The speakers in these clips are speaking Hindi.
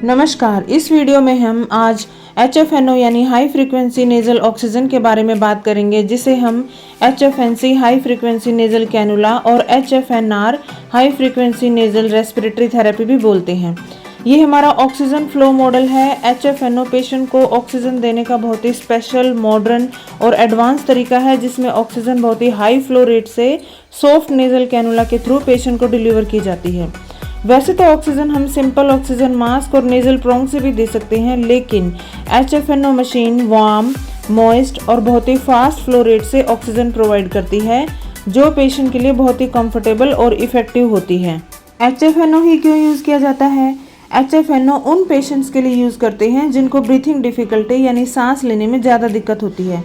नमस्कार। इस वीडियो में हम आज HFNO यानी हाई फ्रीक्वेंसी नेजल ऑक्सीजन के बारे में बात करेंगे, जिसे हम HFNC high frequency nasal cannula और HFNR high frequency nasal respiratory therapy भी बोलते हैं। ये हमारा ऑक्सीजन फ्लो मॉडल है। HFNO पेशेंट को ऑक्सीजन देने का बहुत ही स्पेशल, मॉडर्न और एडवांस तरीका है, जिसमें ऑक्सीजन बहुत ही हाई फ्लो रेट से सॉफ्ट नेजल कैनुला के थ्रू पेशेंट को डिलीवर की जाती है। वैसे तो ऑक्सीजन हम सिंपल ऑक्सीजन मास्क और नेजल प्रोंग से भी दे सकते हैं, लेकिन HFNO मशीन वार्म, मॉइस्ट और बहुत ही फास्ट फ्लो रेट से ऑक्सीजन प्रोवाइड करती है, जो पेशेंट के लिए बहुत ही कंफर्टेबल और इफेक्टिव होती है। HFNO ही क्यों यूज़ किया जाता है? HFNO उन पेशेंट्स के लिए यूज़ करते हैं जिनको ब्रीथिंग डिफ़िकल्टी यानी सांस लेने में ज़्यादा दिक्कत होती है,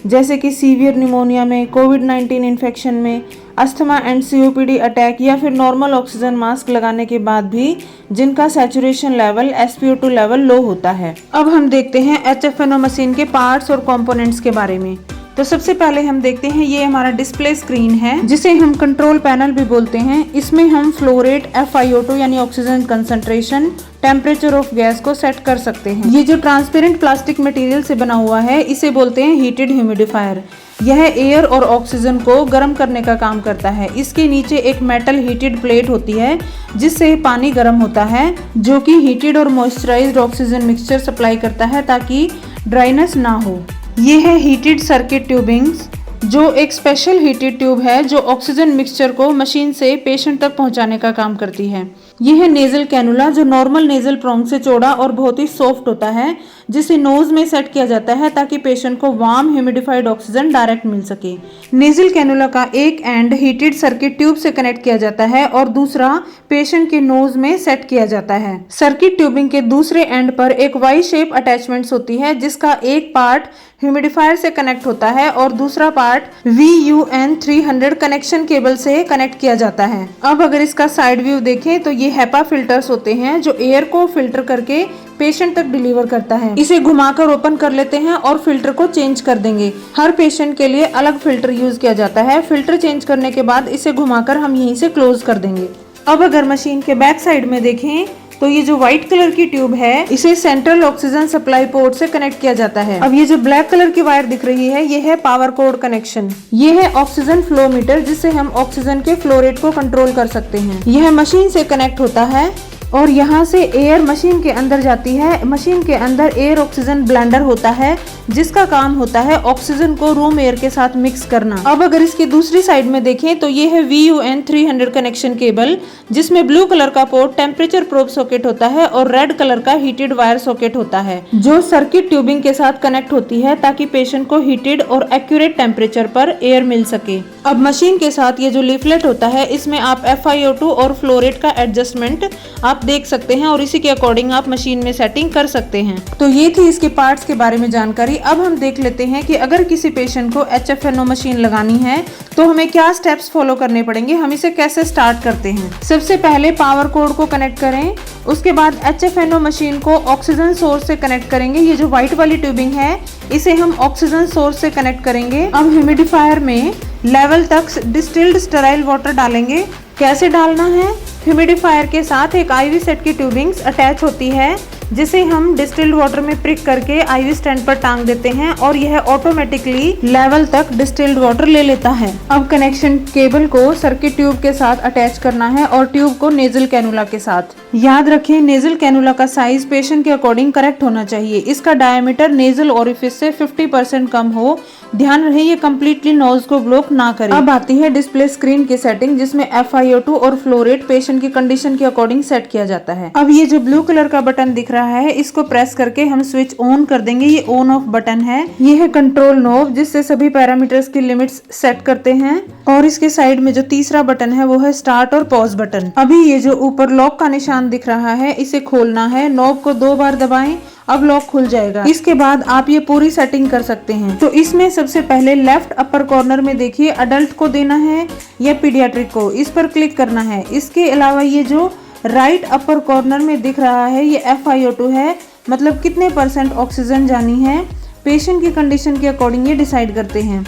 जैसे कि सीवियर निमोनिया में, कोविड-19 इन्फेक्शन में, अस्थमा एंड COPD अटैक, या फिर नॉर्मल ऑक्सीजन मास्क लगाने के बाद भी जिनका saturation level SpO2 level low होता है। अब हम देखते हैं HFNO मशीन के पार्ट्स और कंपोनेंट्स के बारे में। तो सबसे पहले हम देखते हैं, ये हमारा डिस्प्ले स्क्रीन है, जिसे हम कंट्रोल पैनल भी बोलते हैं। इसमें हम फ्लो रेट, FiO2 यानी oxygen concentration, temperature of gas को सेट कर सकते हैं। ये जो ट्रांसपेरेंट प्लास्टिक मटेरियल से बना हुआ है, इसे बोलते हैं हीटेड ह्यूमिडिफायर। यह एयर और ऑक्सीजन को गर्म करने का काम करता है। इसके नीचे एक मेटल हीटेड प्लेट होती है, जिससे पानी गर्म होता है, जो कि हीटेड और मॉइस्चराइज्ड ऑक्सीजन मिक्सचर सप्लाई करता है ताकि ड्राइनेस ना हो। ये है हीटेड सर्किट ट्यूबिंग्स, जो एक स्पेशल हीटेड ट्यूब है जो ऑक्सीजन मिक्सचर को मशीन से पेशेंट तक पहुंचाने का काम करती है। यह है नेजल कैनुला, जो नॉर्मल नेजल प्रोंग से चौड़ा और बहुत ही सॉफ्ट होता है, जिसे नोज में सेट किया जाता है ताकि पेशेंट को वार्म ह्यूमिडिफाइड ऑक्सीजन डायरेक्ट मिल सके। नेजल कैनुला का एक एंड हीटेड सर्किट ट्यूब से कनेक्ट किया जाता है और दूसरा पेशेंट के नोज में सेट किया जाता है। सर्किट ट्यूबिंग के दूसरे एंड पर एक वाई शेप अटैचमेंट्स होती है, जिसका एक पार्ट ह्यूमिडिफायर से कनेक्ट होता है और दूसरा पार्ट VUN 300 कनेक्शन केबल से कनेक्ट किया जाता है। अब अगर इसका साइड व्यू देखें तो ये HEPA फिल्टर्स होते हैं, जो एयर को फिल्टर करके पेशेंट तक डिलीवर करता है। इसे घुमाकर ओपन कर लेते हैं और फिल्टर को चेंज कर देंगे। हर पेशेंट के लिए अलग फिल्टर यूज किया जाता है। फिल्टर चेंज करने के बाद इसे घुमाकर हम यहीं से क्लोज कर देंगे। अब अगर मशीन के बैक साइड में देखें तो ये जो व्हाइट कलर की ट्यूब है, इसे सेंट्रल ऑक्सीजन सप्लाई पोर्ट से कनेक्ट किया जाता है। अब ये जो ब्लैक कलर की वायर दिख रही है, ये है पावर कोड कनेक्शन। ये है ऑक्सीजन फ्लो मीटर, जिससे हम ऑक्सीजन के फ्लो रेट को कंट्रोल कर सकते हैं। यह मशीन से कनेक्ट होता है और यहाँ से एयर मशीन के अंदर जाती है। मशीन के अंदर एयर ऑक्सीजन ब्लेंडर होता है, जिसका काम होता है ऑक्सीजन को रूम एयर के साथ मिक्स करना। अब अगर इसकी दूसरी साइड में देखें तो ये है VUN 300 कनेक्शन केबल, जिसमें ब्लू कलर का पोर्ट टेम्परेचर प्रोब सॉकेट होता है और रेड कलर का हीटेड वायर सॉकेट होता है, जो सर्किट ट्यूबिंग के साथ कनेक्ट होती है ताकि पेशेंट को हीटेड और एक्यूरेट टेम्परेचर पर एयर मिल सके। अब मशीन के साथ ये जो लीफलेट होता है, इसमें आप FiO2 और फ्लो रेट का एडजस्टमेंट आप देख सकते हैं और इसी के अकॉर्डिंग आप मशीन में सेटिंग कर सकते हैं। तो ये थी इसके पार्ट्स के बारे में जानकारी। अब हम देख लेते हैं कि अगर किसी पेशेंट को HFNO मशीन लगानी है तो हमें क्या स्टेप्स फॉलो करने पड़ेंगे, हम इसे कैसे स्टार्ट करते हैं। सबसे पहले पावर कोड को कनेक्ट करें। उसके बाद HFNO मशीन को ऑक्सीजन सोर्स से कनेक्ट करेंगे। ये जो व्हाइट वाली ट्यूबिंग है, इसे हम ऑक्सीजन सोर्स से कनेक्ट करेंगे। अब ह्यूमिडिफायर में लेवल तक डिस्टिल्ड स्टेराइल वाटर डालेंगे। कैसे डालना है? ह्यूमिडिफायर के साथ एक IV सेट की ट्यूबिंग्स अटैच होती है, जिसे हम डिस्टिल्ड वाटर में प्रिक करके IV स्टैंड पर टांग देते हैं और यह ऑटोमेटिकली लेवल तक डिस्टिल्ड वाटर ले लेता है। अब कनेक्शन केबल को सर्किट ट्यूब के साथ अटैच करना है और ट्यूब को नेजल कैनुला के साथ। याद रखें, नेजल कैनुला का साइज पेशेंट के अकॉर्डिंग करेक्ट होना चाहिए। इसका डायमीटर नेजल ओरिफिस से 50% कम हो। ध्यान रहे ये कम्प्लीटली नोज को ब्लॉक ना करे। अब आती है डिस्प्ले स्क्रीन की सेटिंग, जिसमें FiO2 और फ्लो रेट पेशेंट की कंडीशन के अकॉर्डिंग सेट किया जाता है। अब ये जो ब्लू कलर का बटन दिख रहा है, इसको प्रेस करके हम स्विच ऑन कर देंगे। ये ऑन ऑफ बटन है। ये है कंट्रोल नोब, जिससे सभी पैरामीटर्स की लिमिट्स सेट करते हैं। और इसके साइड में जो तीसरा बटन है, वो है स्टार्ट और पॉज बटन। अभी ये जो ऊपर लॉक का निशान दिख रहा है, इसे खोलना है। नोब को 2 बार दबाएं, अब लॉक खुल जाएगा। इसके बाद आप ये पूरी सेटिंग कर सकते हैं। तो इसमें सबसे पहले लेफ्ट अपर कॉर्नर में देखिए, अडल्ट को देना है या पीडियाट्रिक को, इस पर क्लिक करना है। इसके अलावा ये जो राइट अपर कॉर्नर में दिख रहा है, ये FiO2 है, मतलब कितने % ऑक्सीजन जानी है। पेशेंट की कंडीशन के अकॉर्डिंग ये डिसाइड करते हैं।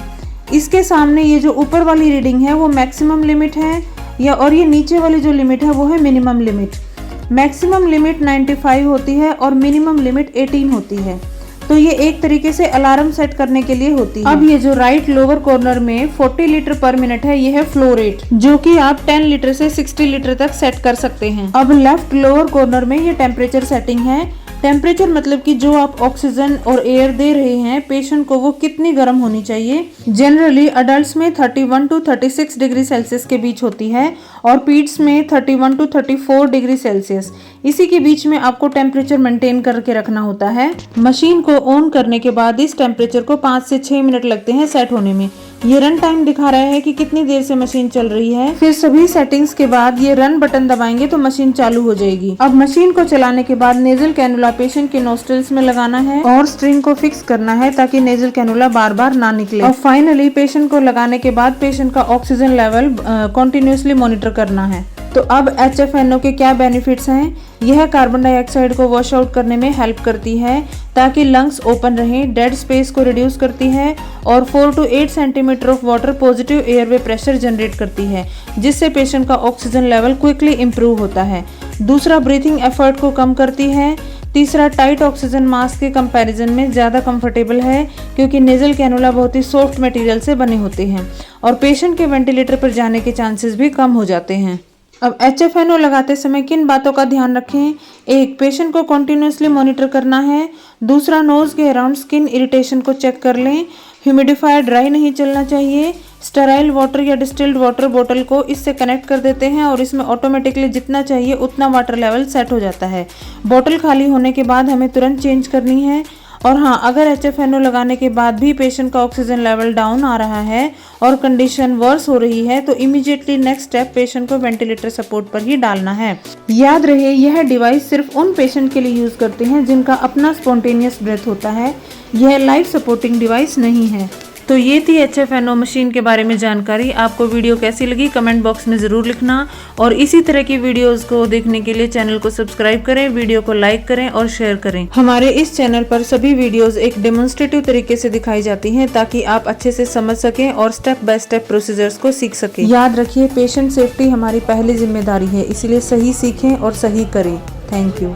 इसके सामने ये जो ऊपर वाली रीडिंग है, वो मैक्सिमम लिमिट है, या और ये नीचे वाली जो लिमिट है, वो है मिनिमम लिमिट। मैक्सिमम लिमिट 95 होती है और मिनिमम लिमिट 18 होती है। तो ये एक तरीके से अलार्म सेट करने के लिए होती है। अब ये जो राइट लोअर कॉर्नर में 40 लीटर पर मिनट है, ये है फ्लो रेट, जो कि आप 10 लीटर से 60 लीटर तक सेट कर सकते हैं। अब लेफ्ट लोअर कॉर्नर में ये टेम्परेचर सेटिंग है। टेम्परेचर मतलब कि जो आप ऑक्सीजन और एयर दे रहे हैं पेशेंट को, वो कितनी गर्म होनी चाहिए। जनरली अडल्ट्स में 31 टू 36 डिग्री सेल्सियस के बीच होती है और पीड्स में 31 टू 34 डिग्री सेल्सियस। इसी के बीच में आपको टेम्परेचर मेंटेन करके रखना होता है। मशीन को ऑन करने के बाद इस टेम्परेचर को 5 से 6 मिनट लगते हैं सेट होने में। ये रन टाइम दिखा रहा है कि कितनी देर से मशीन चल रही है। फिर सभी सेटिंग्स के बाद ये रन बटन दबाएंगे तो मशीन चालू हो जाएगी। अब मशीन को चलाने के बाद नेजल कैनुला पेशेंट के नोस्ट्रल्स में लगाना है और स्ट्रिंग को फिक्स करना है ताकि नेजल कैनुला बार बार ना निकले। और फाइनली पेशेंट को लगाने के बाद पेशेंट का ऑक्सीजन लेवल कंटिन्यूअसली मॉनिटर करना है। तो अब HFNO के क्या बेनिफिट्स हैं? यह कार्बन डाइऑक्साइड को वॉश आउट करने में हेल्प करती है ताकि लंग्स ओपन रहें, डेड स्पेस को रिड्यूस करती है और 4 to 8 centimetre of water positive airway pressure generate करती है, जिससे पेशेंट का ऑक्सीजन लेवल क्विकली इंप्रूव होता है। दूसरा, ब्रीथिंग एफर्ट को कम करती है। तीसरा, टाइट ऑक्सीजन मास्क के कंपैरिजन में ज़्यादा कंफर्टेबल है क्योंकि नेजल कैनुला बहुत ही सॉफ्ट मटेरियल से बने होते हैं और पेशेंट के वेंटिलेटर पर जाने के चांसेस भी कम हो जाते हैं। अब HFNO लगाते समय किन बातों का ध्यान रखें? एक, पेशेंट को कंटिन्यूसली मॉनिटर करना है। दूसरा, नोज के अराउंड स्किन इरिटेशन को चेक कर लें। ह्यूमिडिफायर ड्राई नहीं चलना चाहिए। स्टेराइल वाटर या डिस्टिल्ड वाटर बोतल को इससे कनेक्ट कर देते हैं और इसमें ऑटोमेटिकली जितना चाहिए उतना वाटर लेवल सेट हो जाता है। बोतल खाली होने के बाद हमें तुरंत चेंज करनी है। और हाँ, अगर HFNO लगाने के बाद भी पेशेंट का ऑक्सीजन लेवल डाउन आ रहा है और कंडीशन वर्स हो रही है तो इमीडिएटली नेक्स्ट स्टेप पेशेंट को वेंटिलेटर सपोर्ट पर ही डालना है। याद रहे, यह डिवाइस सिर्फ उन पेशेंट के लिए यूज करते हैं जिनका अपना स्पॉन्टेनियस ब्रेथ होता है। यह लाइफ सपोर्टिंग डिवाइस नहीं है। तो ये थी HFNO मशीन के बारे में जानकारी। आपको वीडियो कैसी लगी कमेंट बॉक्स में ज़रूर लिखना और इसी तरह की वीडियोस को देखने के लिए चैनल को सब्सक्राइब करें, वीडियो को लाइक करें और शेयर करें। हमारे इस चैनल पर सभी वीडियोस एक डेमोन्स्ट्रेटिव तरीके से दिखाई जाती हैं ताकि आप अच्छे से समझ सकें और स्टेप बाय स्टेप प्रोसीजर्स को सीख सकें। याद रखिए, पेशेंट सेफ्टी हमारी पहली जिम्मेदारी है, इसलिए सही सीखें और सही करें। Thank you.